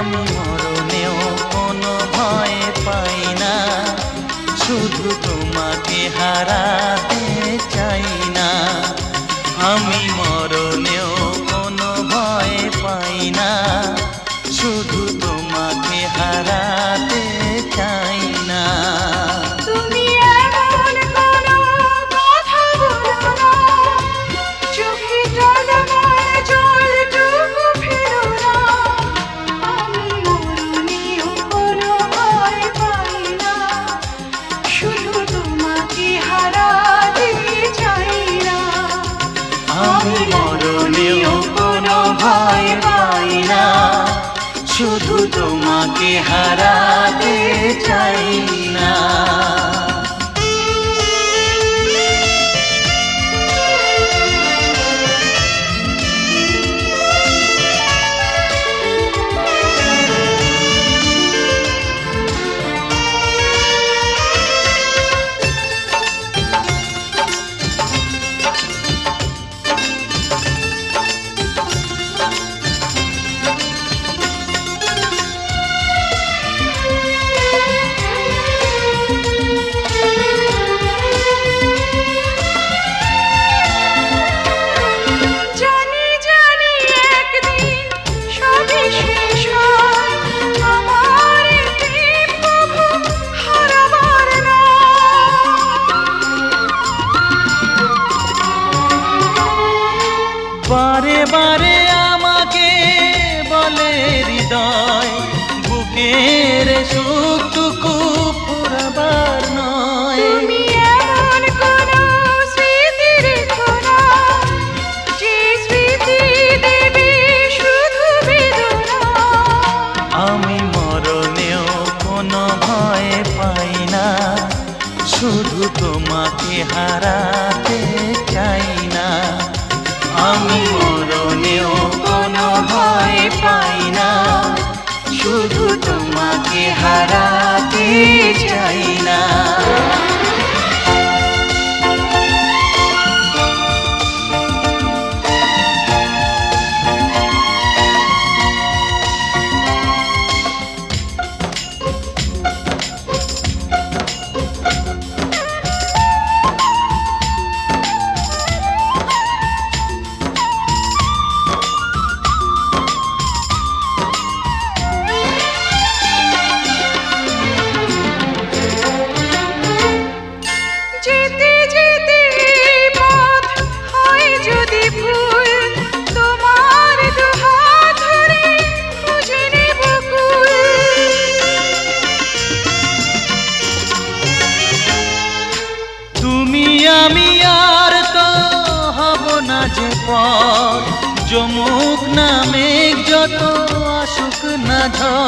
আমি মরণেও কোনো ভয় পাই না, শুধু তোমাকে হারাতে চাই না। আমি মরণেও কোনো ভয় পাই না, শুধু তোমাকে হারাতে চাই না। তুমি এমন কোনো কথা বলো না, চোখে জলময় জলটুকু ফেলো না। আমি মরণেও কোনো ভয় পাই না, শুধু তোমাকে হারাতে চাই না। আমি মরণেও কোনো ভয় পাই না, শুধু তোমাকে হারাতে চাই না। জানি জানি একদিন সবই শেষ হয়, আমার প্রেম প্রভু হারাবার নয়। বারে বারে আমাকে বলে হৃদয়, বুকের সুখটুকু পুরাবার নয়। তুমি এমন কোনো স্মৃতি রেখো না, যে স্মৃতি দেবে শুধু বেদনা। আমি মরণেও কোনো ভয় পাই না, শুধু তোমাকে হারাতে চাই না। আমি মরণেও কোনো ভয় পাই না, শুধু তোমাকে হারাতে চাই না। যেতে যেতে এই পথ হয় যদি ভুল, তোমার দুহাত ধরে খুঁজে নেব কুল। তুমি আমি আর তো হব না যে পর, যমুক না মেঘ যত আসুক না ঝড়।